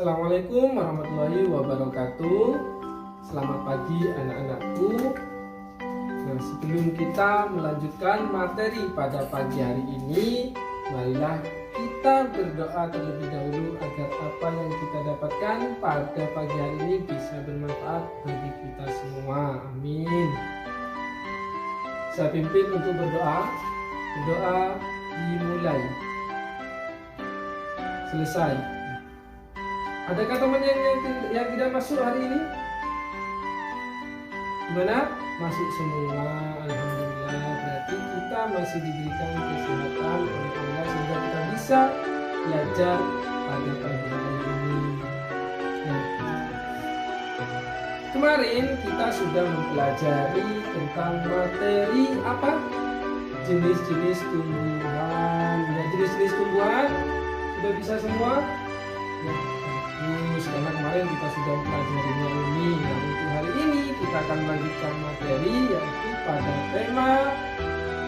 Assalamualaikum warahmatullahi wabarakatuh. Selamat pagi anak-anakku. Nah, sebelum kita melanjutkan materi pada pagi hari ini, marilah kita berdoa terlebih dahulu agar apa yang kita dapatkan pada pagi hari ini bisa bermanfaat bagi kita semua. Amin. Saya pimpin untuk berdoa. Berdoa dimulai. Selesai. Adakah teman yang tidak masuk hari ini? Gimana? Masuk semua, alhamdulillah. Berarti kita masih diberikan kesehatan oleh Allah sehingga kita bisa belajar pada pagi hari ini. Nah, kemarin kita sudah mempelajari tentang materi apa? Jenis-jenis tumbuhan. Ya, jenis-jenis tumbuhan sudah bisa semua? Ya. Karena kemarin kita sudah mempelajarinya ini. Nah, untuk hari ini kita akan melanjutkan materi yaitu pada tema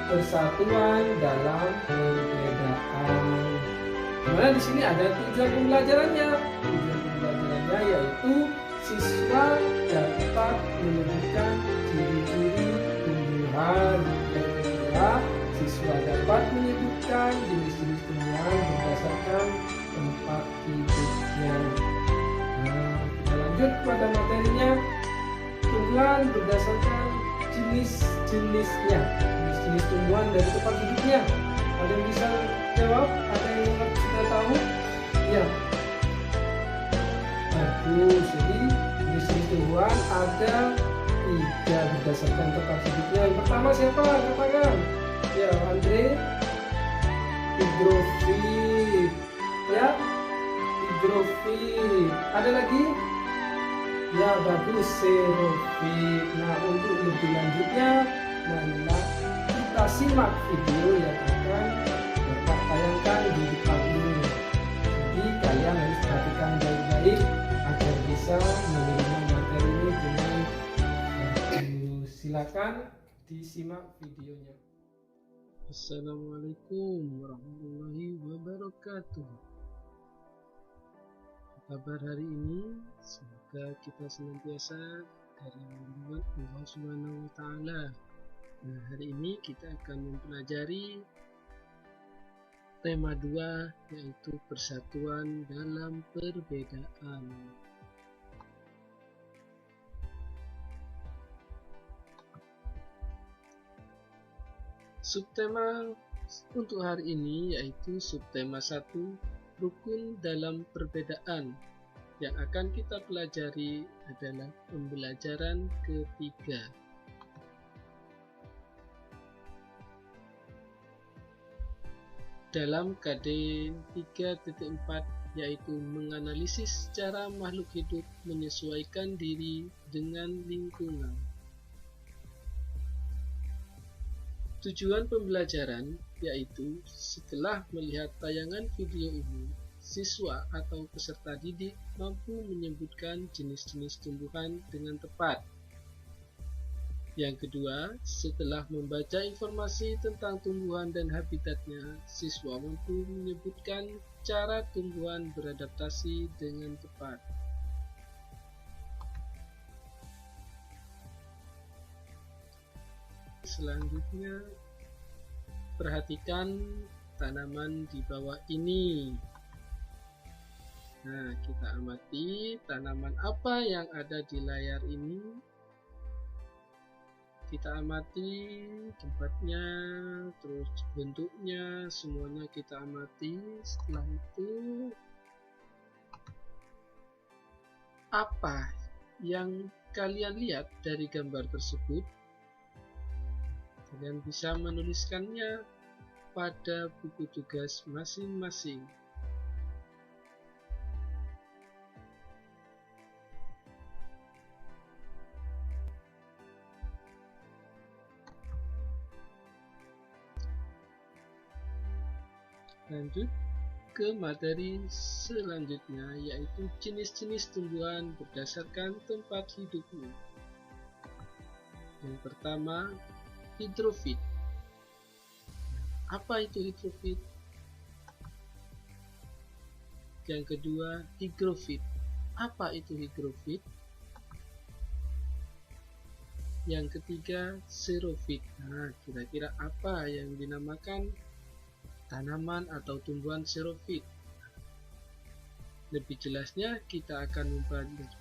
persatuan dalam perbedaan. Dimana di sini ada tujuan pembelajarannya. Tujuan pembelajarannya yaitu siswa dapat menyebutkan ciri-ciri tumbuhan. Yang kedua, siswa dapat menyebutkan jenis-jenis tumbuhan berdasarkan tempat hidupnya. Kita lanjut pada materinya. Tumbuhan berdasarkan jenis-jenisnya, jenis-jenis tumbuhan dari tempat hidupnya. Ada yang bisa jawab? Ada yang sudah tahu? Ya. Bagus. Jadi jenis-jenis tumbuhan ada 3 berdasarkan tempat hidupnya. Yang pertama siapa? Katakan. Ya, Andre. Higrofit. Ya. Higrofit. Ada lagi? Ya, bagus, xerofit. Nah, untuk lebih lanjutnya, marilah kita simak video yang akan Bapak tayangkan di depan ini. Jadi kalian harus perhatikan baik-baik agar bisa menerima materi ini dengan bagus. Silakan disimak videonya. Assalamualaikum warahmatullahi wabarakatuh. Kabar hari ini, semoga kita senantiasa dari lindungan Allah Subhanahu wa Ta'ala. Nah, hari ini kita akan mempelajari tema 2 yaitu persatuan dalam perbedaan. Subtema untuk hari ini yaitu subtema 1, rukun dalam perbedaan. Yang akan kita pelajari adalah pembelajaran ketiga. Dalam KD 3.4 yaitu menganalisis cara makhluk hidup menyesuaikan diri dengan lingkungan. Tujuan pembelajaran yaitu setelah melihat tayangan video ini, siswa atau peserta didik mampu menyebutkan jenis-jenis tumbuhan dengan tepat. Yang kedua, setelah membaca informasi tentang tumbuhan dan habitatnya, siswa mampu menyebutkan cara tumbuhan beradaptasi dengan tepat. Selanjutnya, perhatikan tanaman di bawah ini. Nah, kita amati tanaman apa yang ada di layar ini. Kita amati tempatnya, terus bentuknya, semuanya kita amati. Setelah itu, apa yang kalian lihat dari gambar tersebut? Kalian bisa menuliskannya pada buku tugas masing-masing. Lanjut ke materi selanjutnya yaitu jenis-jenis tumbuhan berdasarkan tempat hidupnya. Yang pertama, hidrofit. Apa itu hidrofit? Yang kedua, higrofit. Apa itu higrofit? Yang ketiga, xerofit. Nah, kira-kira apa yang dinamakan tanaman atau tumbuhan xerofit? Lebih jelasnya kita akan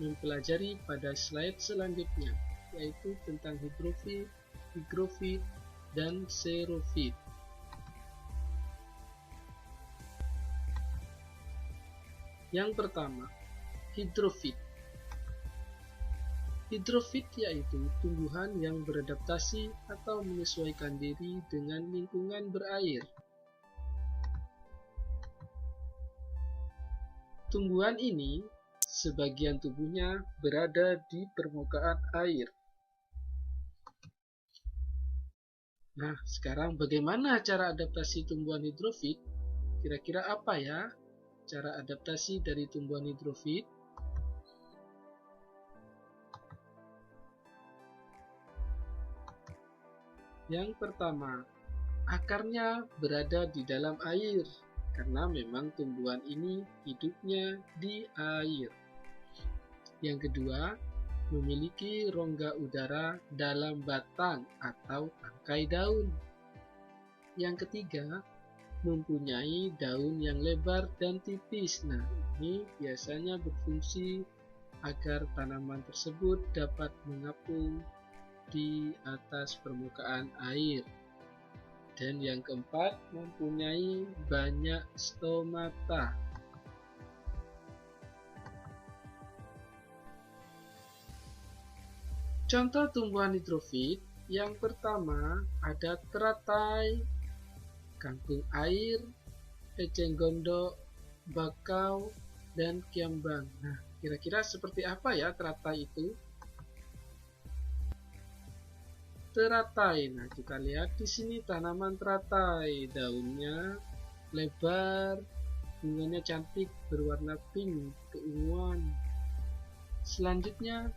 mempelajari pada slide selanjutnya, yaitu tentang higrofit, dan xerofit. Yang pertama, hidrofit. Hidrofit yaitu tumbuhan yang beradaptasi atau menyesuaikan diri dengan lingkungan berair. Tumbuhan ini, sebagian tubuhnya berada di permukaan air. Nah, sekarang bagaimana cara adaptasi tumbuhan hidrofit? Kira-kira apa ya cara adaptasi dari tumbuhan hidrofit? Yang pertama, akarnya berada di dalam air, karena memang tumbuhan ini hidupnya di air. Yang kedua, memiliki rongga udara dalam batang atau tangkai daun. Yang ketiga, mempunyai daun yang lebar dan tipis. Nah, ini biasanya berfungsi agar tanaman tersebut dapat mengapung di atas permukaan air. Dan yang keempat, mempunyai banyak stomata. Contoh tumbuhan hidrofit, yang pertama ada teratai, kangkung air, eceng gondok, bakau, dan kiambang. Nah, kira-kira seperti apa ya teratai itu? Teratai. Nah, kita lihat di sini tanaman teratai, daunnya lebar, bunganya cantik, berwarna pink, keunguan. Selanjutnya,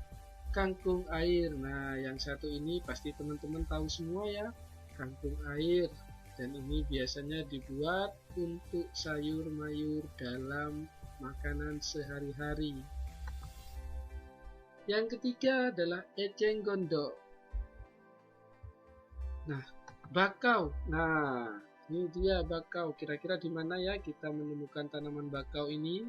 kangkung air. Nah, yang satu ini pasti teman-teman tahu semua ya, kangkung air. Dan ini biasanya dibuat untuk sayur mayur dalam makanan sehari-hari. Yang ketiga adalah eceng gondok. Nah, bakau. Nah, ini dia bakau. Kira-kira di mana ya kita menemukan tanaman bakau ini?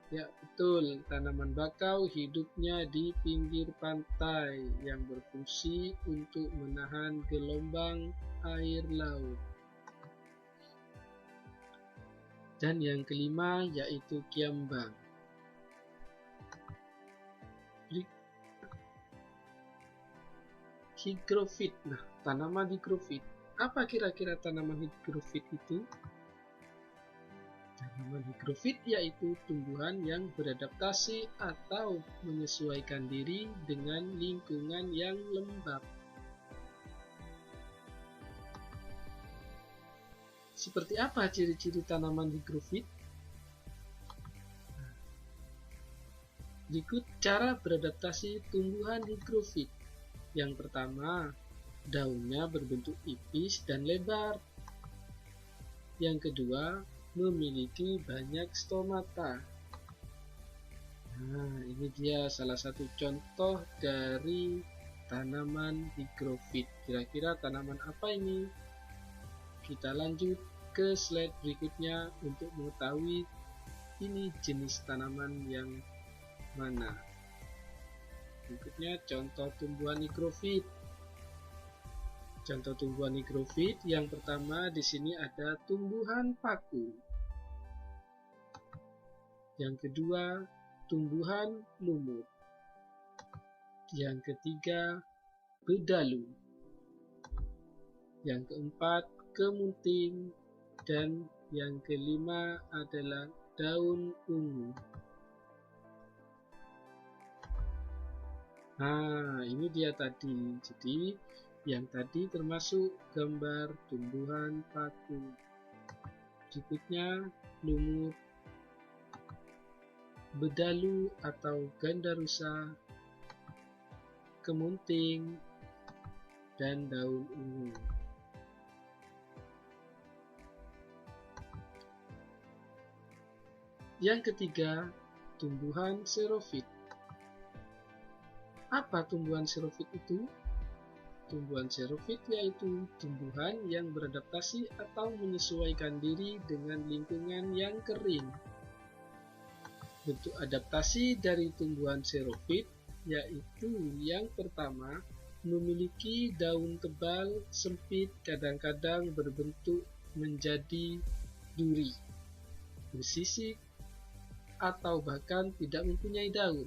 Ya, betul. Tanaman bakau hidupnya di pinggir pantai yang berfungsi untuk menahan gelombang air laut. Dan yang kelima yaitu kiambang. Higrofit. Nah, tanaman higrofit. Apa kira-kira tanaman higrofit itu? Tanaman higrofit yaitu tumbuhan yang beradaptasi atau menyesuaikan diri dengan lingkungan yang lembab. Seperti apa ciri-ciri tanaman higrofit? Berikut cara beradaptasi tumbuhan higrofit. Yang pertama, daunnya berbentuk tipis dan lebar. Yang kedua, memiliki banyak stomata. Nah, ini dia salah satu contoh dari tanaman higrofit. Kira-kira tanaman apa ini? Kita lanjut ke slide berikutnya untuk mengetahui ini jenis tanaman yang mana. Berikutnya contoh tumbuhan higrofit. Contoh tumbuhan higrofit yang pertama di sini ada tumbuhan paku. Yang kedua, tumbuhan lumut. Yang ketiga, bedalu. Yang keempat, kemunting. Dan yang kelima adalah daun ungu. Nah, ini dia tadi. Jadi, yang tadi termasuk gambar tumbuhan paku. Berikutnya, lumut, bedalu atau gandarusa, kemunting, dan daun ungu. Yang ketiga, tumbuhan xerofit. Apa tumbuhan xerofit itu? Tumbuhan xerofit yaitu tumbuhan yang beradaptasi atau menyesuaikan diri dengan lingkungan yang kering. Bentuk adaptasi dari tumbuhan xerofit yaitu yang pertama, memiliki daun tebal, sempit, kadang-kadang berbentuk menjadi duri, bersisik, atau bahkan tidak mempunyai daun.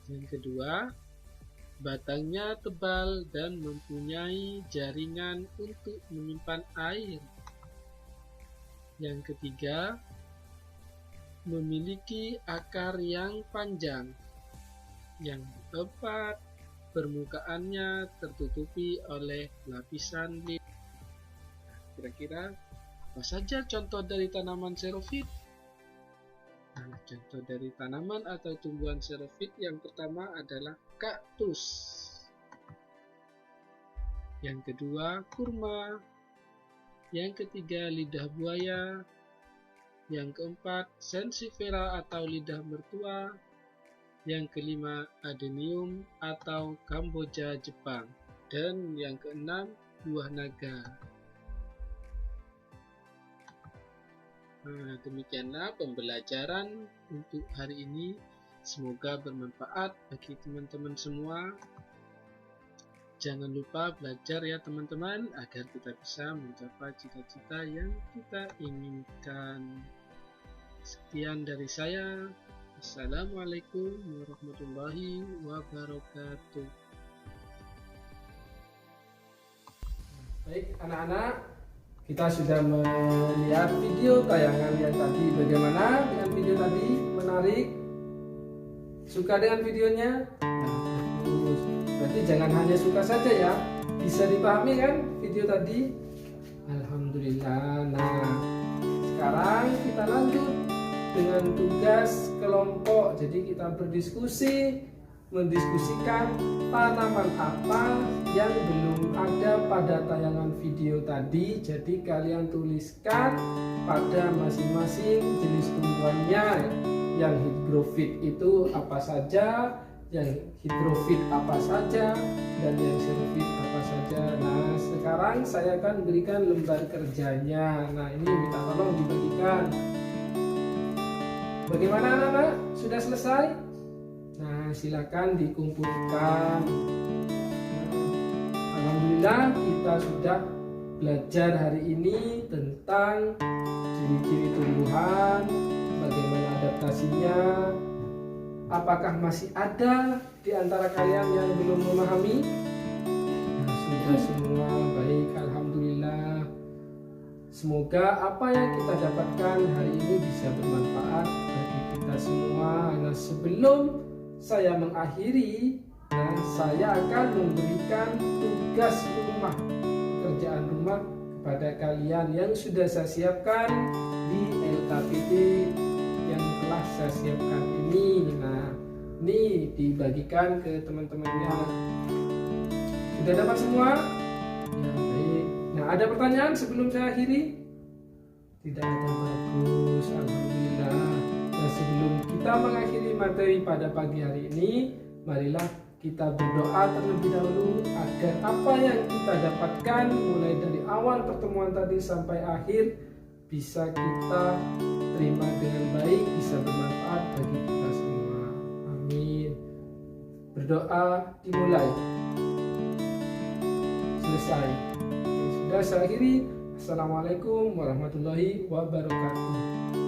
Yang kedua, batangnya tebal dan mempunyai jaringan untuk menyimpan air. Yang ketiga, memiliki akar yang panjang. Yang keempat, permukaannya tertutupi oleh lapisan lidi. Kira-kira apa saja contoh dari tanaman xerofit? Nah, contoh dari tanaman atau tumbuhan xerofit yang pertama adalah kaktus. Yang kedua, kurma. Yang ketiga, lidah buaya. Yang keempat, sensifera atau lidah mertua. Yang kelima, adenium atau Kamboja Jepang. Dan yang keenam, buah naga. Nah, demikianlah pembelajaran untuk hari ini. Semoga bermanfaat bagi teman-teman semua. Jangan lupa belajar ya teman-teman, agar kita bisa mencapai cita-cita yang kita inginkan. Sekian dari saya. Assalamualaikum warahmatullahi wabarakatuh. Baik anak-anak, kita sudah melihat video tayangan yang tadi. Bagaimana dengan video tadi? Menarik? Suka dengan videonya? Nah, bagus. Berarti jangan hanya suka saja ya, bisa dipahami kan video tadi? Alhamdulillah. Nah, sekarang kita lanjut dengan tugas kelompok. Jadi kita mendiskusikan tanaman apa yang belum ada pada tayangan video tadi. Jadi kalian tuliskan pada masing-masing jenis tumbuhannya. Yang higrofit itu apa saja, yang hidrofit apa saja, dan yang xerofit apa saja. Nah, sekarang saya akan berikan lembar kerjanya. Nah, ini minta tolong dibagikan. Bagaimana anak-anak? Sudah selesai? Nah, silakan dikumpulkan. Alhamdulillah kita sudah belajar hari ini tentang ciri-ciri tumbuhan, bagaimana adaptasinya. Apakah masih ada di antara kalian yang belum memahami? Nah, sudah semua baik, alhamdulillah. Semoga apa yang kita dapatkan hari ini bisa bermanfaat bagi kita semua. Nah, sebelum saya mengakhiri, saya akan memberikan tugas rumah, pekerjaan rumah kepada kalian yang sudah saya siapkan di LKPD yang telah saya siapkan ini. Nah, ini dibagikan ke teman-temannya. Sudah dapat semua? Ya, baik. Nah, ada pertanyaan sebelum saya akhiri? Tidak ada, bagus, alhamdulillah. Nah, sebelum kita mengakhiri materi pada pagi hari ini, marilah kita berdoa terlebih dahulu agar apa yang kita dapatkan mulai dari awal pertemuan tadi sampai akhir bisa kita terima dengan baik, bisa bermanfaat bagi kita semua. Amin. Berdoa dimulai. Selesai. Sudah saya akhiri. Assalamualaikum warahmatullahi wabarakatuh.